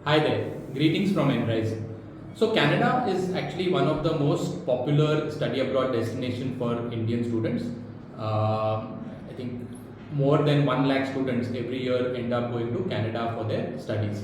Hi there, greetings from Enrise. So Canada is actually one of the most popular study abroad destination for Indian students. I think more than 1 lakh students every year end up going to Canada for their studies.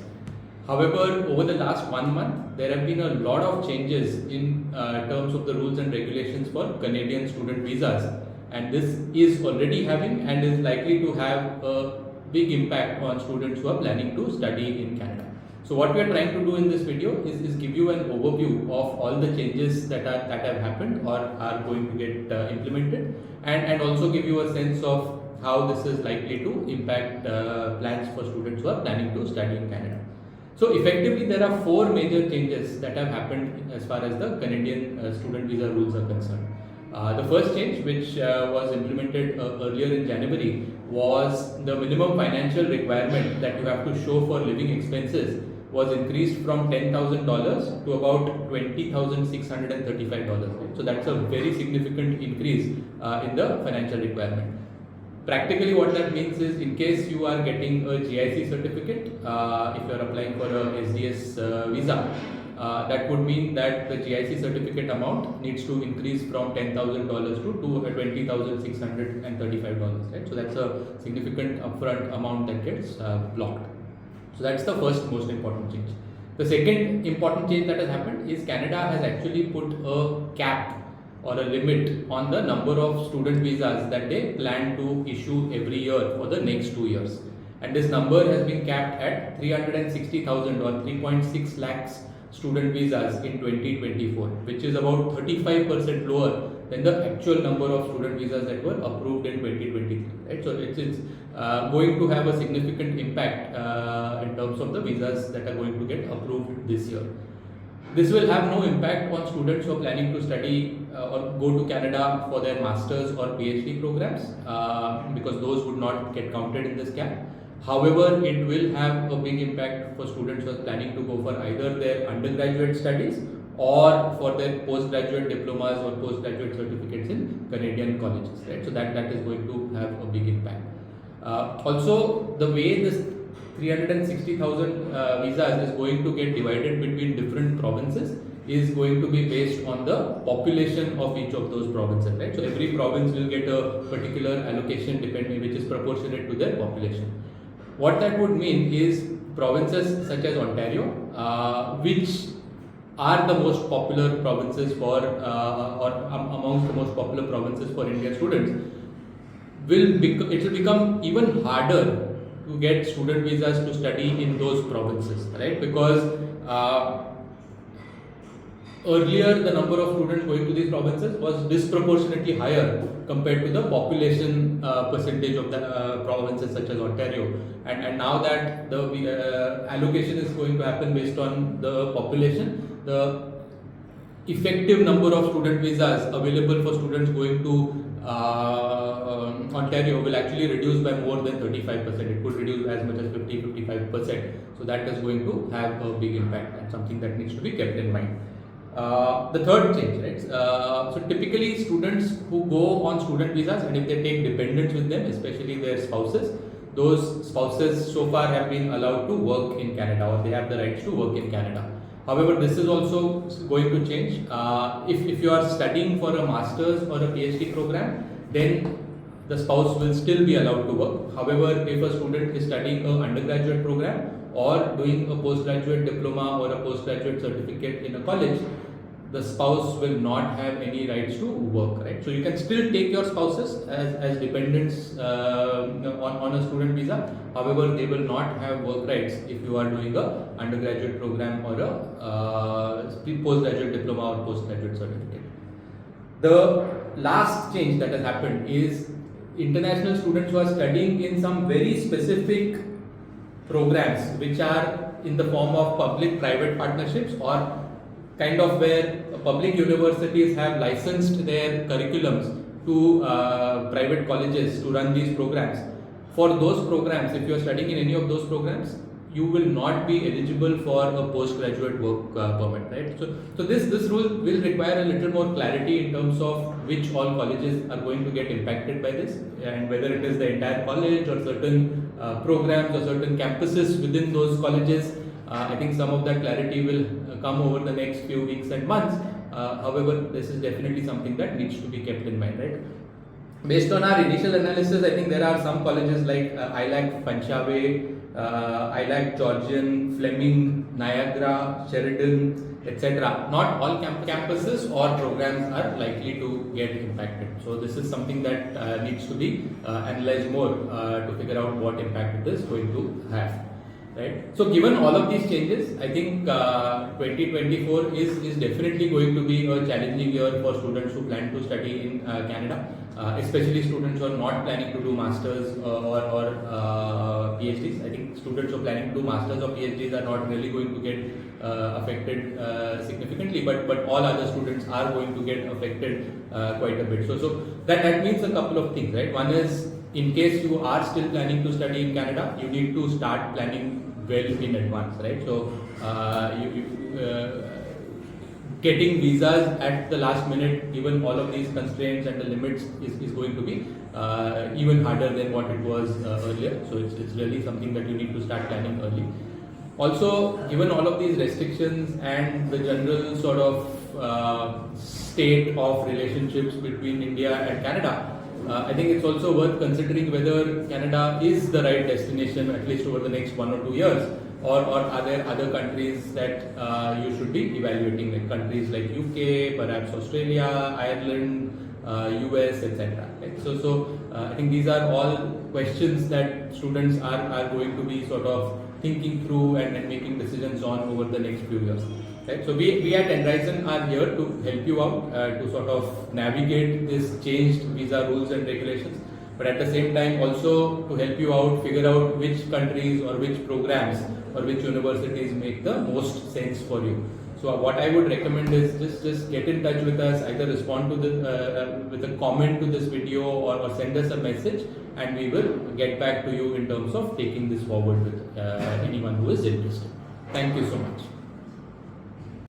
However, over the last 1 month, there have been a lot of changes in terms of the rules and regulations for Canadian student visas, and this is already having and is likely to have a big impact on students who are planning to study in Canada. So what we are trying to do in this video is give you an overview of all the changes that have happened or are going to get implemented, and also give you a sense of how this is likely to impact plans for students who are planning to study in Canada. So effectively, there are 4 major changes that have happened as far as the Canadian student visa rules are concerned. The first change, which was implemented earlier in January, was the minimum financial requirement that you have to show for living expenses was increased from $10,000 to about $20,635. Right? So that's a very significant increase in the financial requirement. Practically, what that means is, in case you are getting a GIC certificate, if you are applying for a SDS visa, that would mean that the GIC certificate amount needs to increase from $10,000 to $20,635. Right? So that's a significant upfront amount that gets blocked. So that's the first most important change. The second important change that has happened is Canada has actually put a cap or a limit on the number of student visas that they plan to issue every year for the next 2 years. And this number has been capped at 360,000 or 3.6 lakhs student visas in 2024, which is about 35% lower than the actual number of student visas that were approved in 2023. Right? So it's going to have a significant impact in terms of the visas that are going to get approved this year. This will have no impact on students who are planning to study or go to Canada for their master's or PhD programs, because those would not get counted in this cap. However, it will have a big impact for students who are planning to go for either their undergraduate studies or for their postgraduate diplomas or postgraduate certificates in Canadian colleges. Right? So that is going to have a big impact. Also, the way this 360,000 visas is going to get divided between different provinces is going to be based on the population of each of those provinces. Right? So every province will get a particular allocation depending, which is proportionate to their population. What that would mean is provinces such as Ontario, which are the most popular provinces for or amongst the most popular provinces for Indian students, it will become even harder to get student visas to study in those provinces, right? Because earlier the number of students going to these provinces was disproportionately higher compared to the population percentage of the provinces such as Ontario, and now that the allocation is going to happen based on the population, the effective number of student visas available for students going to Ontario will actually reduce by more than 35%. It could reduce as much as 50-55%. So that is going to have a big impact and something that needs to be kept in mind. The third change, right? So typically students who go on student visas, and if they take dependents with them, especially their spouses, those spouses so far have been allowed to work in Canada, or they have the rights to work in Canada. However, this is also going to change. If you are studying for a master's or a PhD program, then the spouse will still be allowed to work. However, if a student is studying an undergraduate program or doing a postgraduate diploma or a postgraduate certificate in a college, the spouse will not have any rights to work, right? So you can still take your spouses as dependents on a student visa. However, they will not have work rights if you are doing a undergraduate program or a postgraduate diploma or postgraduate certificate. The last change that has happened is international students who are studying in some very specific programs, which are in the form of public-private partnerships, or kind of where public universities have licensed their curriculums to private colleges to run these programs. For those programs, if you are studying in any of those programs, you will not be eligible for a postgraduate work permit, right? So this rule will require a little more clarity in terms of which all colleges are going to get impacted by this, and whether it is the entire college or certain programs or certain campuses within those colleges I think some of that clarity will come over the next few weeks and months. However, this is definitely something that needs to be kept in mind, right? Based on our initial analysis, I think there are some colleges like ILAC Panchave, ILAC Georgian, Fleming, Niagara, Sheridan, etc. Not all campuses or programs are likely to get impacted. So this is something that needs to be analyzed more to figure out what impact it is going to have. Right. So given all of these changes, I think 2024 is definitely going to be a challenging year for students who plan to study in Canada, especially students who are not planning to do masters or PhDs. I think students who are planning to do masters or PhDs are not really going to get affected significantly, but all other students are going to get affected quite a bit. So that means a couple of things, right? One is, in case you are still planning to study in Canada, you need to start planning well in advance, right? So getting visas at the last minute, given all of these constraints and the limits, is going to be even harder than what it was earlier. So it's really something that you need to start planning early. Also, given all of these restrictions and the general sort of state of relationships between India and Canada, I think it's also worth considering whether Canada is the right destination, at least over the next 1 or 2 years, or are there other countries that you should be evaluating, like countries like UK, perhaps Australia, Ireland, US, etc. Right? So I think these are all questions that students are going to be sort of thinking through and making decisions on over the next few years. Right? So we at Enrisen are here to help you out to sort of navigate this changed visa rules and regulations, but at the same time also to help you out figure out which countries or which programs or which universities make the most sense for you. So what I would recommend is just get in touch with us, either respond to with a comment to this video or send us a message, and we will get back to you in terms of taking this forward with anyone who is interested. Thank you so much.